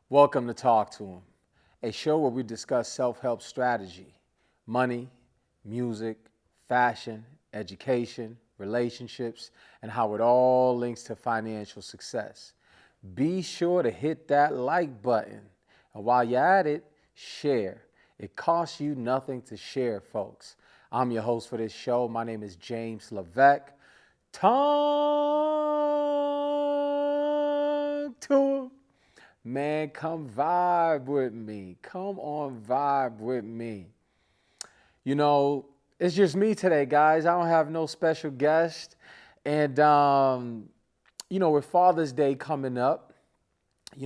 Welcome to Talk to Him, a show where we discuss self-help strategy, money, music, fashion, education, relationships, and how it all links to financial success. Be sure to hit that like button. And while you're at it, share. It costs you nothing to share, folks. I'm your host for this show. My name is James Levesque. Talk to him. Man, come vibe with me. Come on, vibe with me. You know, it's just me today, guys. I don't have no special guest. And, with Father's Day coming up, I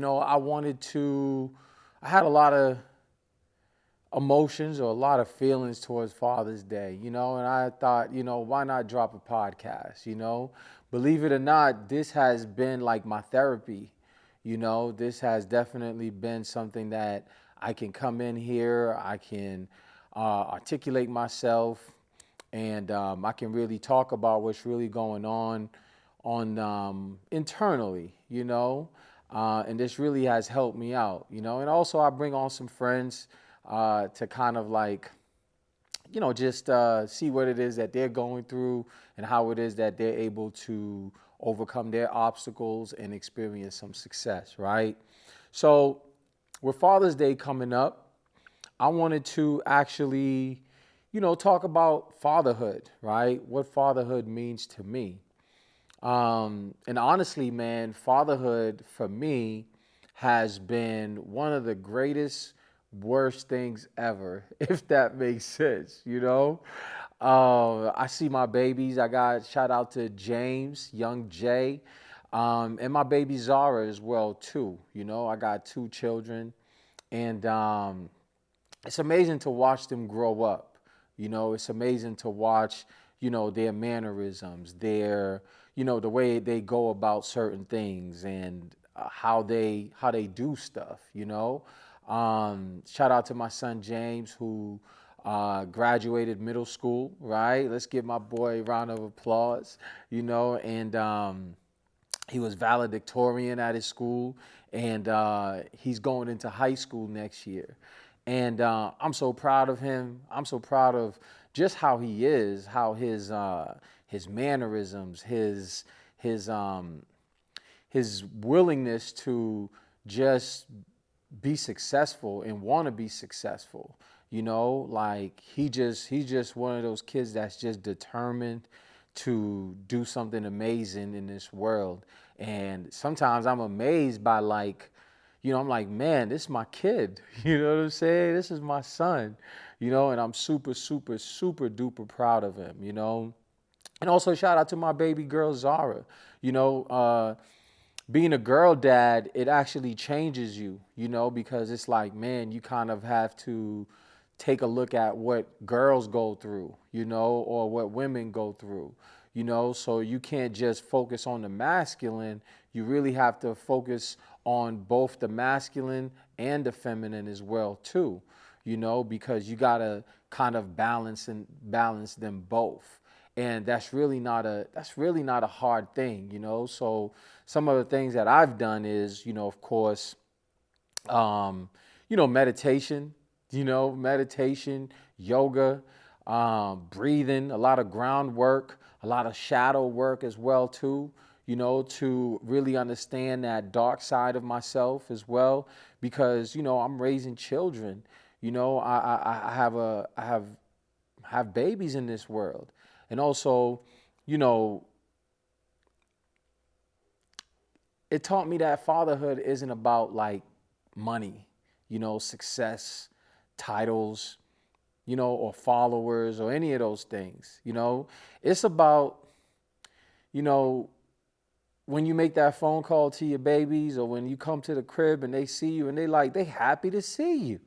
had a lot of emotions or a lot of feelings towards Father's Day, and I thought, why not drop a podcast, Believe it or not, this has been like my therapy. This has definitely been something that I can come in here, I can articulate myself, and I can really talk about what's really going on internally, and this really has helped me out, and also I bring on some friends to kind of like, just see what it is that they're going through and how it is that they're able to overcome their obstacles and experience some success, right? So with Father's Day coming up, I wanted to actually, talk about fatherhood, right? What fatherhood means to me. And honestly, man, fatherhood for me has been one of the greatest, worst things ever, if that makes sense, I see my babies. I got shout out to James, young Jay, and my baby Zara as well, too. I got two children, and it's amazing to watch them grow up. It's amazing to watch, their mannerisms, the way they go about certain things and how they do stuff, Shout out to my son James, who graduated middle school, right? Let's give my boy a round of applause, and he was valedictorian at his school, and he's going into high school next year. And I'm so proud of him. I'm so proud of just how he is, how his mannerisms, his willingness to just be successful and want to be successful. Like he's just one of those kids that's just determined to do something amazing in this world. And sometimes I'm amazed by I'm like, man, this is my kid. You know what I'm saying? This is my son, and I'm super, super, super duper proud of him, And also shout out to my baby girl, Zara. Being a girl dad, it actually changes you, because it's like, man, you kind of have to take a look at what girls go through, or what women go through, so you can't just focus on the masculine. You really have to focus on both the masculine and the feminine as well, too, because you got to kind of balance them both. And that's really not a hard thing, So some of the things that I've done is, of course, meditation, yoga, breathing, a lot of groundwork, a lot of shadow work as well too, to really understand that dark side of myself as well, because, I'm raising children, I have babies in this world. And also, it taught me that fatherhood isn't about like money, success, titles, or followers or any of those things. It's about, you know, when you make that phone call to your babies, or when you come to the crib and they see you and they happy to see you.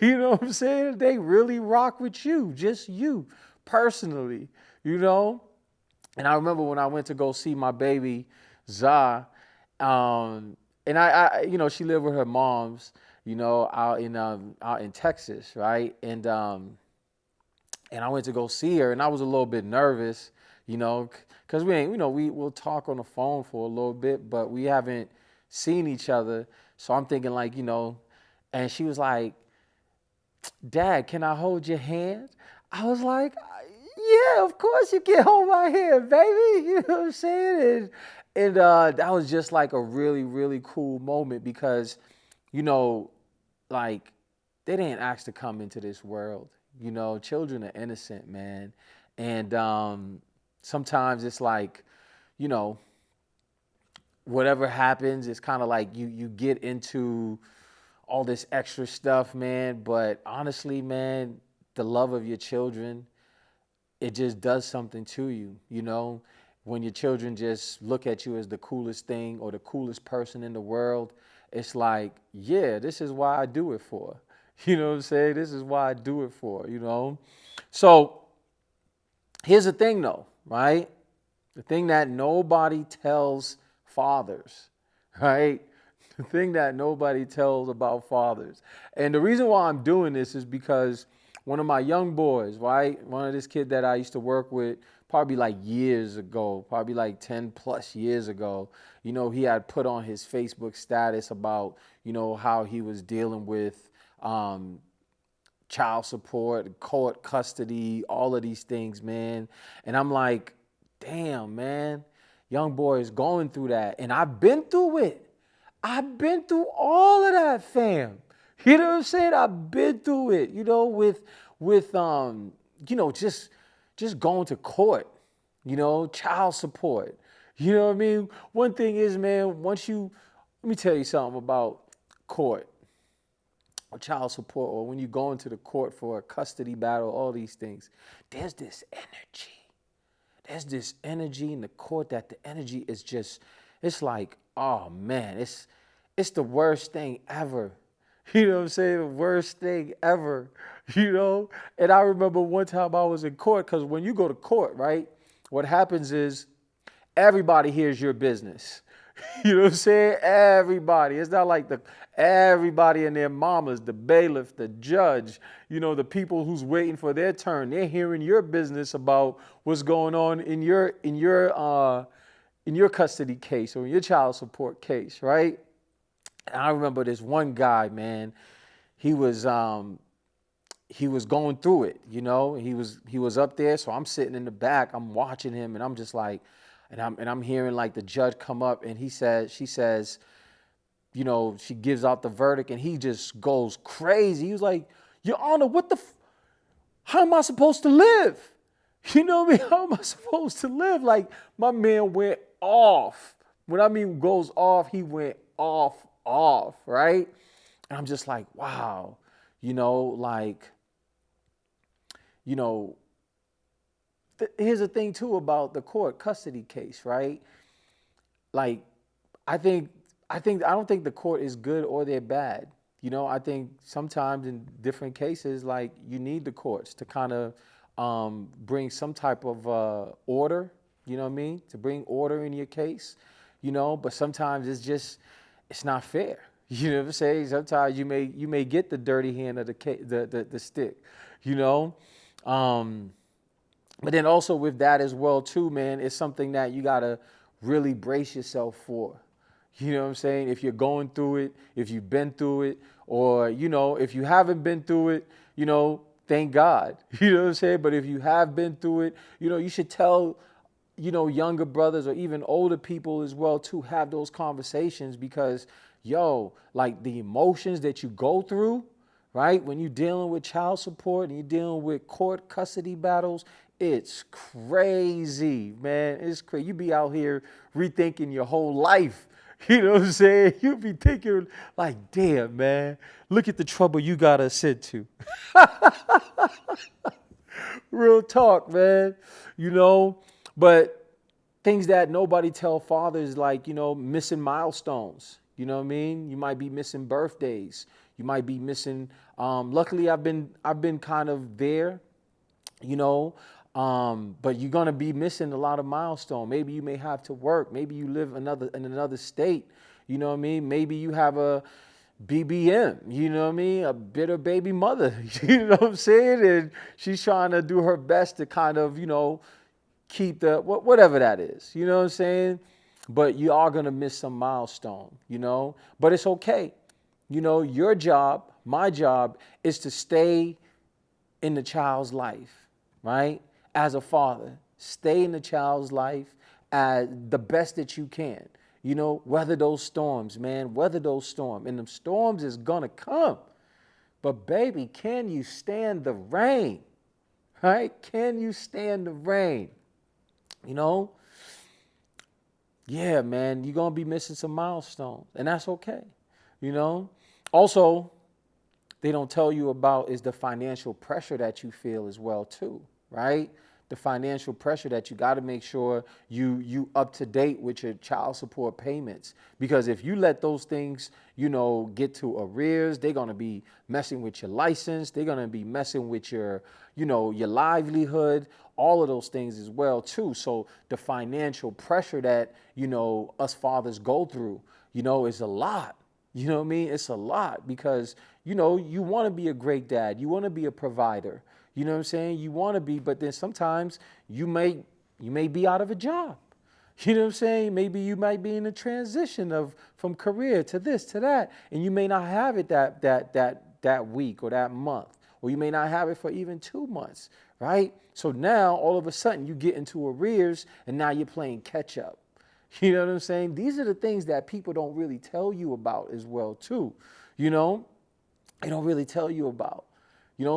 You know what I'm saying? They really rock with you, just you personally, And I remember when I went to go see my baby, Za, and she lived with her moms, out in Texas, right? And I went to go see her, and I was a little bit nervous, because we ain't, we'll talk on the phone for a little bit, but we haven't seen each other. So I'm thinking like, and she was like, Dad, can I hold your hand? I was like, yeah, of course you can hold my hand, baby. You know what I'm saying? And that was just like a really, really cool moment because, you know, like they didn't ask to come into this world. Children are innocent, man. And sometimes it's like, you know, whatever happens, it's kind of like you get into all this extra stuff, man. But honestly, man, the love of your children, it just does something to you. When your children just look at you as the coolest thing or the coolest person in the world, it's like, yeah, this is why I do it for. You know what I'm saying? This is why I do it for. So here's the thing though, right? The thing that nobody tells fathers, right? The thing that nobody tells about fathers. And the reason why I'm doing this is because one of my young boys, right? One of this kid that I used to work with probably like years ago, probably like 10 plus years ago, he had put on his Facebook status about, how he was dealing with child support, court custody, all of these things, man. And I'm like, damn, man, young boy is going through that. And I've been through it. I've been through all of that, fam. You know what I'm saying? I've been through it, with just going to court, child support. You know what I mean? One thing is, man, let me tell you something about court or child support, or when you go into the court for a custody battle, all these things, there's this energy. There's this energy in the court that the energy is just, it's like, oh man, it's the worst thing ever. You know what I'm saying? The worst thing ever, And I remember one time I was in court, because when you go to court, right, what happens is everybody hears your business. You know what I'm saying? Everybody. It's not like everybody and their mamas, the bailiff, the judge, the people who's waiting for their turn. They're hearing your business about what's going on in your custody case or in your child support case, right? And I remember this one guy, man. He was going through it, He was up there, so I'm sitting in the back. I'm watching him, and I'm just like, and I'm hearing like the judge come up, and she says, she gives out the verdict, and he just goes crazy. He was like, Your Honor, how am I supposed to live? You know what I mean? How am I supposed to live? Like, my man went off. When I mean goes off, he went off, right? And I'm just like, wow, here's the thing too about the court custody case, right? Like, I don't think the court is good or they're bad. I think sometimes in different cases, like, you need the courts to kind of bring some type of order, you know what I mean? To bring order in your case, but sometimes it's not fair. You know what I'm saying? Sometimes you may get the dirty hand of the stick, But then also with that as well too, man, it's something that you gotta really brace yourself for. You know what I'm saying? If you're going through it, if you've been through it, or, if you haven't been through it, thank God. You know what I'm saying? But if you have been through it, you should tell, younger brothers or even older people as well to have those conversations, because, like, the emotions that you go through, right? When you're dealing with child support and you're dealing with court custody battles, it's crazy, man. It's crazy. You be out here rethinking your whole life. You know what I'm saying? You be thinking like, damn, man, look at the trouble you got us into. Real talk, man. But things that nobody tell fathers, like, missing milestones. You know what I mean? You might be missing birthdays. You might be missing. Luckily, I've been kind of there, but you're gonna be missing a lot of milestones. Maybe you may have to work. Maybe you live in another state. You know what I mean? Maybe you have a BBM. You know what I mean? A bitter baby mother. You know what I'm saying? And she's trying to do her best to kind of, keep whatever that is. You know what I'm saying? but you are going to miss some milestone, but it's okay. Your job, my job is to stay in the child's life, right? As a father, stay in the child's life as the best that you can. Weather those storms, man, weather those storms. And the storms is going to come. But baby, can you stand the rain? Right? Can you stand the rain? Yeah, man, you're going to be missing some milestones, and that's okay. Also, they don't tell you about is the financial pressure that you feel as well too, right? The financial pressure that you got to make sure you up to date with your child support payments, because if you let those things get to arrears, they're going to be messing with your license, they're going to be messing with your your livelihood, all of those things as well too. So the financial pressure that us fathers go through is a lot. You know what I mean? It's a lot because, you want to be a great dad. You want to be a provider. You know what I'm saying? You want to be, but then sometimes you may be out of a job. You know what I'm saying? Maybe you might be in a transition from career to this, to that, and you may not have it that week or that month, or you may not have it for even 2 months, right? So now all of a sudden you get into arrears and now you're playing catch up. You know what I'm saying? These are the things that people don't really tell you about as well, too. They don't really tell you about.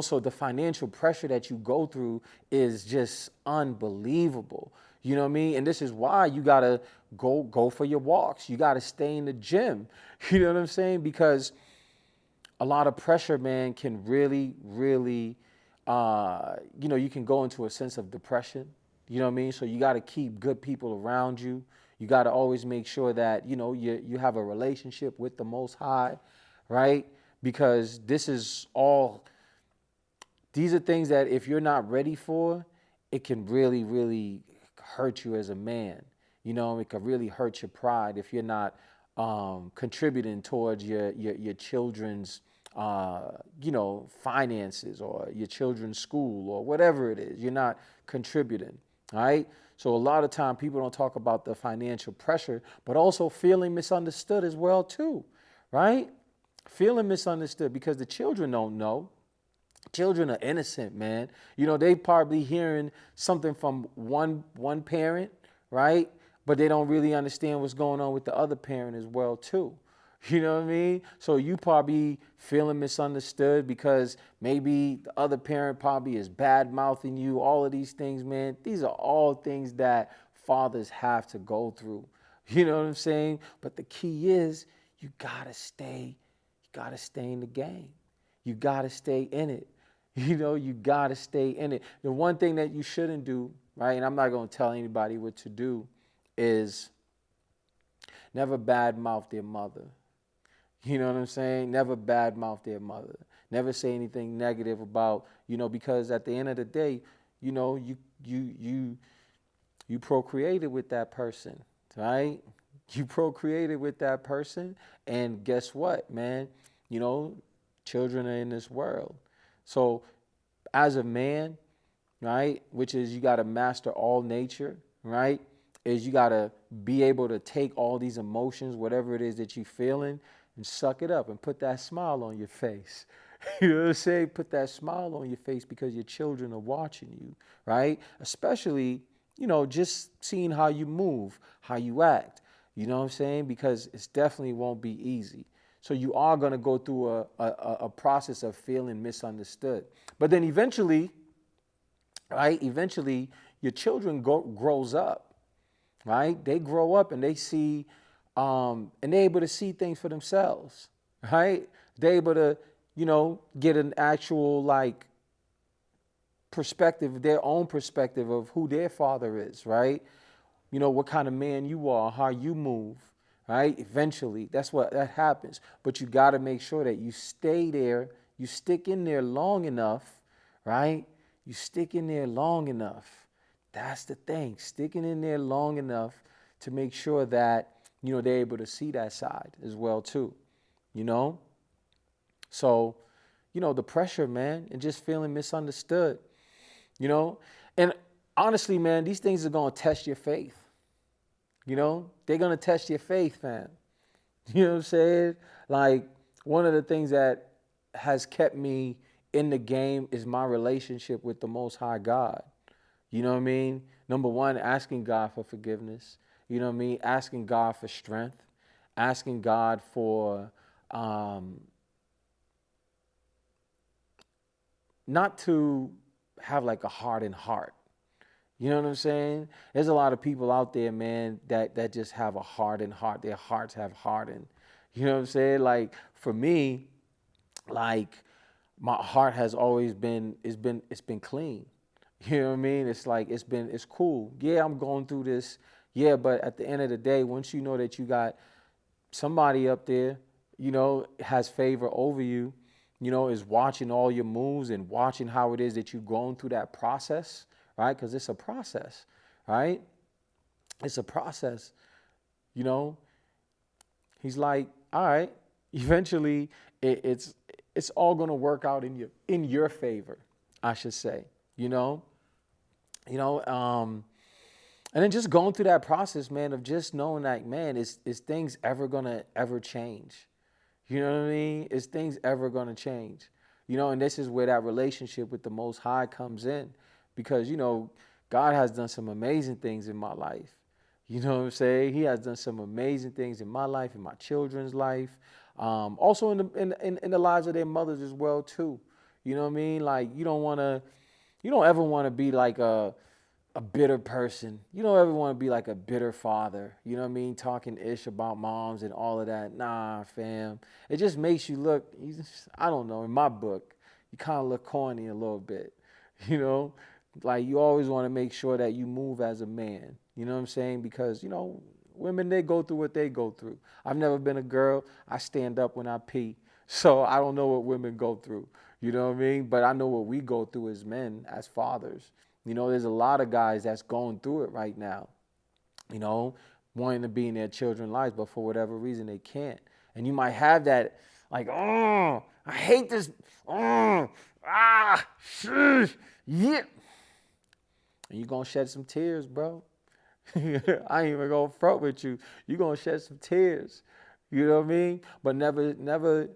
So the financial pressure that you go through is just unbelievable. You know what I mean? And this is why you got to go for your walks. You got to stay in the gym. You know what I'm saying? Because a lot of pressure, man, can really, really, you can go into a sense of depression. You know what I mean? So you got to keep good people around you. You got to always make sure that, you have a relationship with the Most High, right? Because these are things that if you're not ready for, it can really, really hurt you as a man. It can really hurt your pride if you're not contributing towards your children's, finances or your children's school or whatever it is. You're not contributing, all right? So a lot of time people don't talk about the financial pressure, but also feeling misunderstood as well too, right? Feeling misunderstood because the children don't know. Children are innocent, man. They probably hearing something from one parent, right? But they don't really understand what's going on with the other parent as well too. You know what I mean? So you probably feeling misunderstood because maybe the other parent probably is bad mouthing you. All of these things, man, these are all things that fathers have to go through. You know what I'm saying? But the key is you gotta stay in the game. You gotta stay in it. You gotta stay in it. The one thing that you shouldn't do, right? And I'm not gonna tell anybody what to do, is never badmouth their mother. You know what I'm saying? Never badmouth their mother. Never say anything negative about, because at the end of the day, you procreated with that person, right? You procreated with that person, and guess what, man? Children are in this world. So as a man, right, which is you got to master all nature, right, is you got to be able to take all these emotions, whatever it is that you're feeling, and suck it up and put that smile on your face. You know what I'm saying? Put that smile on your face because your children are watching you, right? Especially, just seeing how you move, how you act. You know what I'm saying? Because it definitely won't be easy. So you are going to go through a process of feeling misunderstood. But then eventually, right, your children grows up, right? They grow up and they see, and they're able to see things for themselves, right? They're able to, get an actual, perspective, their own perspective of who their father is, right? What kind of man you are, how you move. Right? Eventually, that happens. But you got to make sure that you stay there, you stick in there long enough, right? You stick in there long enough. That's the thing, sticking in there long enough to make sure that, they're able to see that side as well too, So, the pressure, man, and just feeling misunderstood, And honestly, man, these things are going to test your faith. You know, they're going to test your faith, fam. You know what I'm saying? Like, one of the things that has kept me in the game is my relationship with the Most High God. You know what I mean? Number one, asking God for forgiveness. You know what I mean? Asking God for strength. Asking God for um, not to have like a hardened heart. You know what I'm saying? There's a lot of people out there, man, that just have a hardened heart. Their hearts have hardened. You know what I'm saying? Like, for me, like, my heart has always been it's been clean. You know what I mean? It's like it's cool. Yeah, I'm going through this. Yeah, but at the end of the day, once you know that you got somebody up there, has favor over you, is watching all your moves and watching how it is that you're going through that process, right? Because it's a process, right? It's a process. You know, he's like, all right, eventually it's all gonna work out in your favor, I should say. You know, you know, and then just going through that process, man, of just knowing like, man, is things ever gonna ever change? You know what I mean? Is things ever gonna change? And this is where that relationship with the Most High comes in, because God has done some amazing things in my life. You know what I'm saying? He has done some amazing things in my life, in my children's life, also in the lives of their mothers as well too. You know what I mean? Like, you don't ever want to be like a bitter person. You don't ever want to be like a bitter father. You know what I mean? Talking ish about moms and all of that. Nah, fam. It just makes you look, I don't know, in my book, you kind of look corny a little bit. You know? Like, you always want to make sure that you move as a man. You know what I'm saying? Because, women, they go through what they go through. I've never been a girl. I stand up when I pee. So I don't know what women go through. You know what I mean? But I know what we go through as men, as fathers. There's a lot of guys that's going through it right now, wanting to be in their children's lives, but for whatever reason they can't. And you might have that, like, oh, I hate this, oh, yeah. And you're going to shed some tears, bro. I ain't even going to front with you. You're going to shed some tears. You know what I mean? But never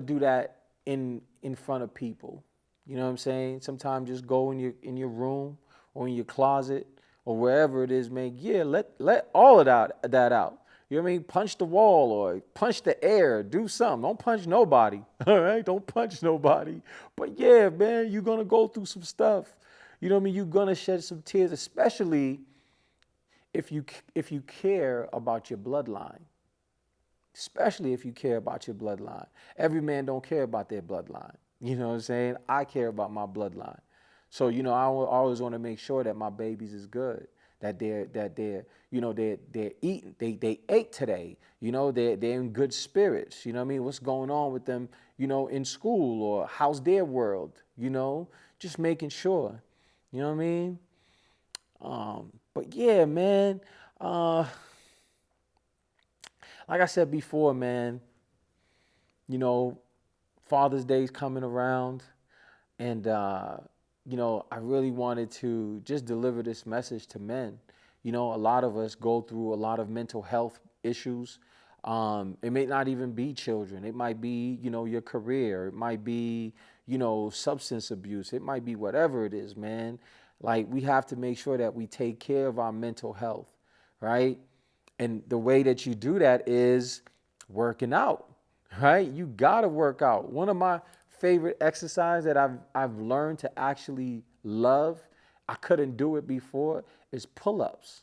do that in front of people. You know what I'm saying? Sometimes just go in your room or in your closet or wherever it is, man. Yeah, let all of that out. You know what I mean? Punch the wall or punch the air. Do something. Don't punch nobody. All right? Don't punch nobody. But yeah, man, you're gonna go through some stuff. You know what I mean? You're gonna shed some tears, especially if you care about your bloodline. Especially if you care about your bloodline. Every man don't care about their bloodline. You know what I'm saying? I care about my bloodline. So, I always want to make sure that my babies is good, that they're eating, they ate today, they're in good spirits. You know what I mean? What's going on with them, in school, or how's their world, just making sure. You know what I mean? But yeah, man, like I said before, man, Father's Day's coming around, and I really wanted to just deliver this message to men. A lot of us go through a lot of mental health issues. It may not even be children. It might be, your career. It might be, substance abuse. It might be whatever it is, man. Like, we have to make sure that we take care of our mental health, right? And the way that you do that is working out, right? You got to work out. One of my favorite exercise that I've learned to actually love, I couldn't do it before, is pull-ups,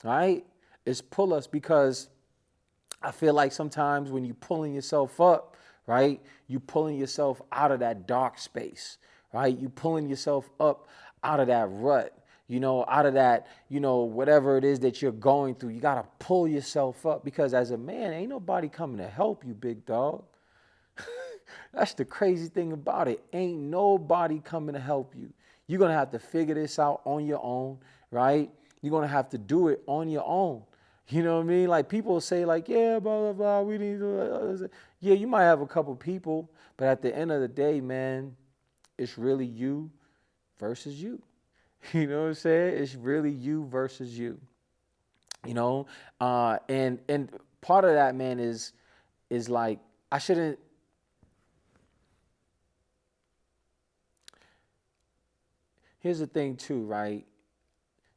right? It's pull-ups because I feel like sometimes when you're pulling yourself up, right, you're pulling yourself out of that dark space, right? You're pulling yourself up out of that rut, out of that, whatever it is that you're going through. You got to pull yourself up, because as a man, ain't nobody coming to help you, big dog. That's the crazy thing about it. Ain't nobody coming to help you. You're going to have to figure this out on your own, right? You're going to have to do it on your own. You know what I mean? Like, people say, like, yeah, blah, blah, blah, we need to... Yeah, you might have a couple people, but at the end of the day, man, it's really you versus you. You know what I'm saying? It's really you versus you. You know, and part of that, man, is like I shouldn't. Here's the thing, too, right?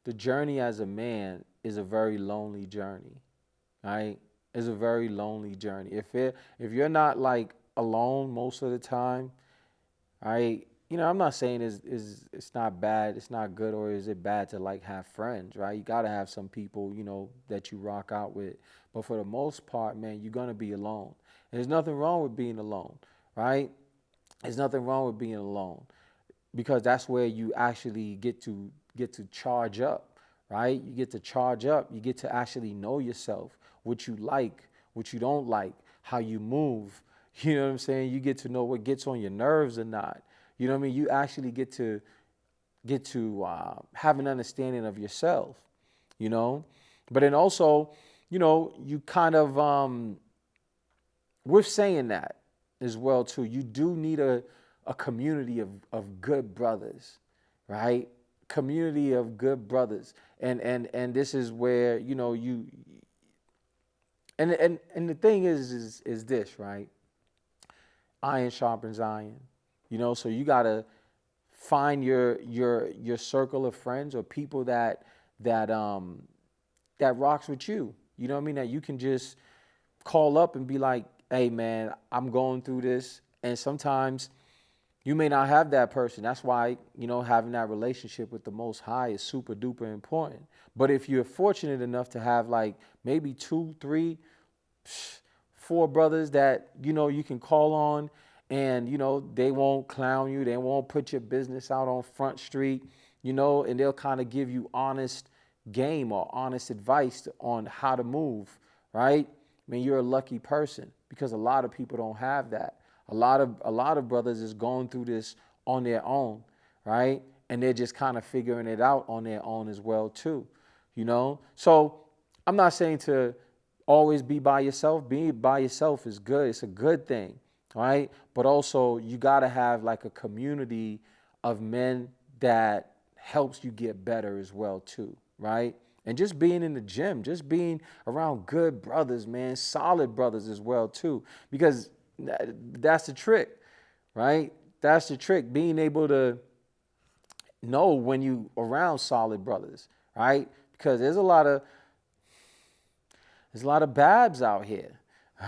The journey as a man is a very lonely journey, right? It's a very lonely journey. If you're not like alone most of the time, right? You know, I'm not saying it's not bad, it's not good, or is it bad to like have friends, right? You gotta have some people, that you rock out with. But for the most part, man, you're gonna be alone. And there's nothing wrong with being alone, right? There's nothing wrong with being alone because that's where you actually get to charge up, right? You get to charge up. You get to actually know yourself, what you like, what you don't like, how you move. You know what I'm saying? You get to know what gets on your nerves or not. You know what I mean? You actually get to have an understanding of yourself. You know, but then also, you kind of with saying that as well too, you do need a community of good brothers, right? Community of good brothers. And this is where, you and the thing is this, right? Iron sharpens iron. So you gotta find your circle of friends or people that rocks with you. You know what I mean? That you can just call up and be like, hey man, I'm going through this. And sometimes you may not have that person. That's why, having that relationship with the Most High is super duper important. But if you're fortunate enough to have like maybe two, three, four brothers that, you can call on and, they won't clown you. They won't put your business out on Front Street, and they'll kind of give you honest game or honest advice on how to move, right? I mean, you're a lucky person because a lot of people don't have that. A lot of brothers is going through this on their own, right? And they're just kind of figuring it out on their own as well too, So I'm not saying to always be by yourself. Being by yourself is good. It's a good thing, right? But also you got to have like a community of men that helps you get better as well too, right? And just being in the gym, just being around good brothers, man, solid brothers as well too, because that's the trick, right? That's the trick, being able to know when you around solid brothers, right? Because there's a lot of babs out here,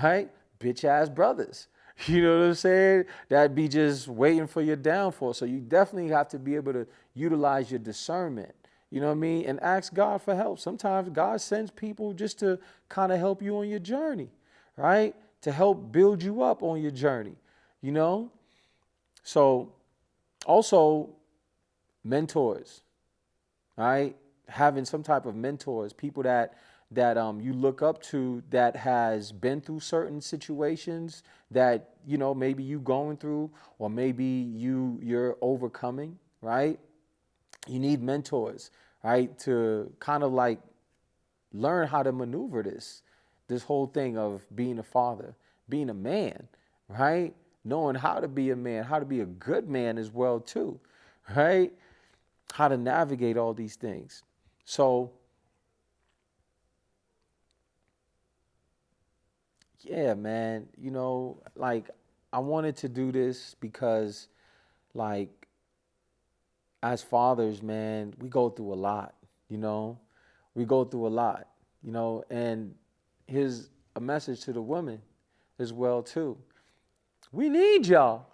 right? Bitch ass brothers. You know what I'm saying? That be just waiting for your downfall. So you definitely have to be able to utilize your discernment. You know what I mean? And ask God for help. Sometimes God sends people just to kind of help you on your journey, right? To help build you up on your journey, you know? So also mentors, right? Having some type of mentors, people that you look up to that has been through certain situations that maybe you going through or maybe you're overcoming, right? You need mentors, right, to kind of like learn how to maneuver this whole thing of being a father, being a man, right? Knowing how to be a man, how to be a good man as well too, right? How to navigate all these things. So yeah, man, like I wanted to do this because like as fathers, man, we go through a lot, you know. We go through a lot, and here's a message to the women as well too. We need y'all.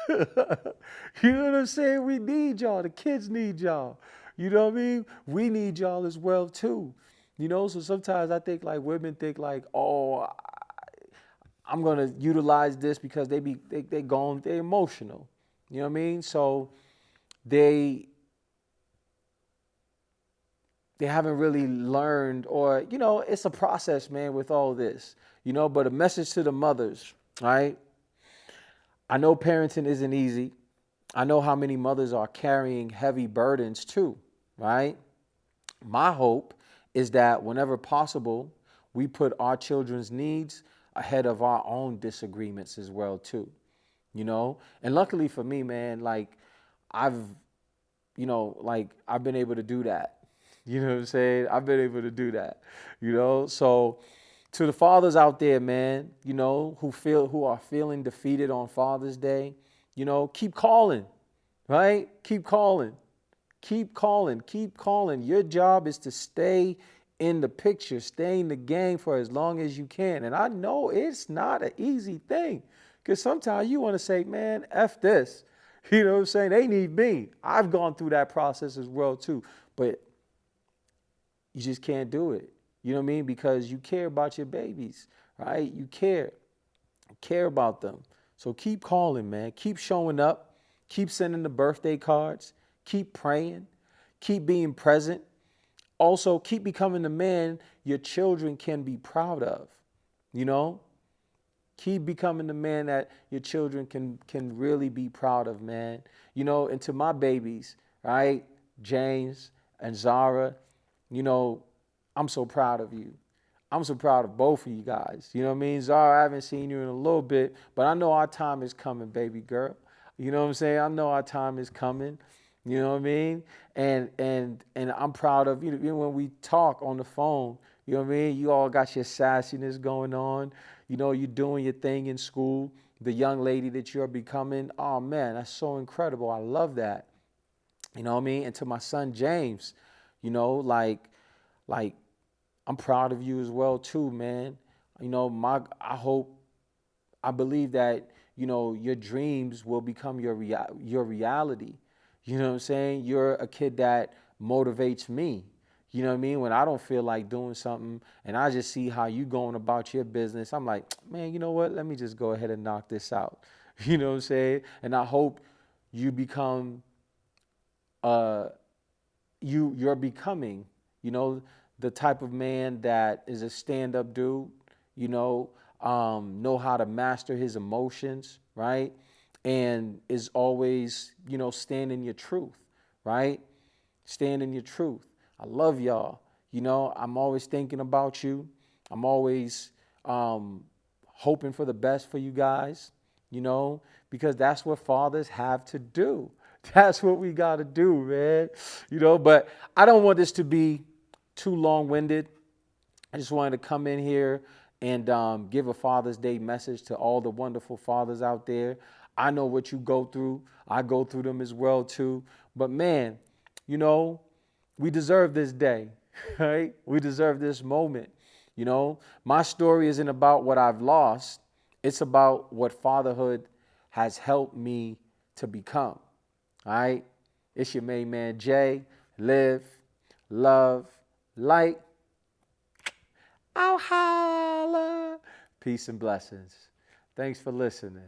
You know what I'm saying? We need y'all. The kids need y'all. You know what I mean? We need y'all as well too. So sometimes I think like women think like, oh, I'm gonna utilize this because they're emotional. You know what I mean? So they haven't really learned, or it's a process, man, with all this. But a message to the mothers, right? I know parenting isn't easy. I know how many mothers are carrying heavy burdens too, right? My hope is that whenever possible, we put our children's needs ahead of our own disagreements as well too. And luckily for me, man, like I've like I've been able to do that. You know what I'm saying? I've been able to do that. So to the fathers out there, man, who are feeling defeated on Father's Day, keep calling, right? Keep calling. Keep calling, keep calling. Your job is to stay in the picture, stay in the game for as long as you can. And I know it's not an easy thing because sometimes you want to say, man, F this. You know what I'm saying? They need me. I've gone through that process as well, too. But you just can't do it. You know what I mean? Because you care about your babies, right? You care about them. So keep calling, man. Keep showing up. Keep sending the birthday cards. Keep praying. Keep being present. Also, keep becoming the man your children can be proud of. You know? Keep becoming the man that your children can really be proud of, man. And to my babies, right? James and Zara, I'm so proud of you. I'm so proud of both of you guys. You know what I mean? Zara, I haven't seen you in a little bit, but I know our time is coming, baby girl. You know what I'm saying? I know our time is coming. You know what I mean? And I'm proud of you. When we talk on the phone, you know what I mean? You all got your sassiness going on. You're doing your thing in school. The young lady that you're becoming, oh man, that's so incredible. I love that. You know what I mean? And to my son James, like I'm proud of you as well too, man. I believe that, your dreams will become your reality. You know what I'm saying? You're a kid that motivates me. You know what I mean? When I don't feel like doing something and I just see how you going about your business, I'm like, man, you know what? Let me just go ahead and knock this out. You know what I'm saying? And I hope you become uh you're becoming, the type of man that is a stand-up dude, know how to master his emotions, right? And is always, stand in your truth, right? Stand in your truth. I love y'all. I'm always thinking about you. I'm always hoping for the best for you guys, because that's what fathers have to do. That's what we got to do, man. But I don't want this to be too long-winded. I just wanted to come in here and give a Father's Day message to all the wonderful fathers out there. I know what you go through. I go through them as well, too. But, man, we deserve this day, right? We deserve this moment. My story isn't about what I've lost. It's about what fatherhood has helped me to become. All right? It's your main man, Jay. Live, love, light. I'll holla. Peace and blessings. Thanks for listening.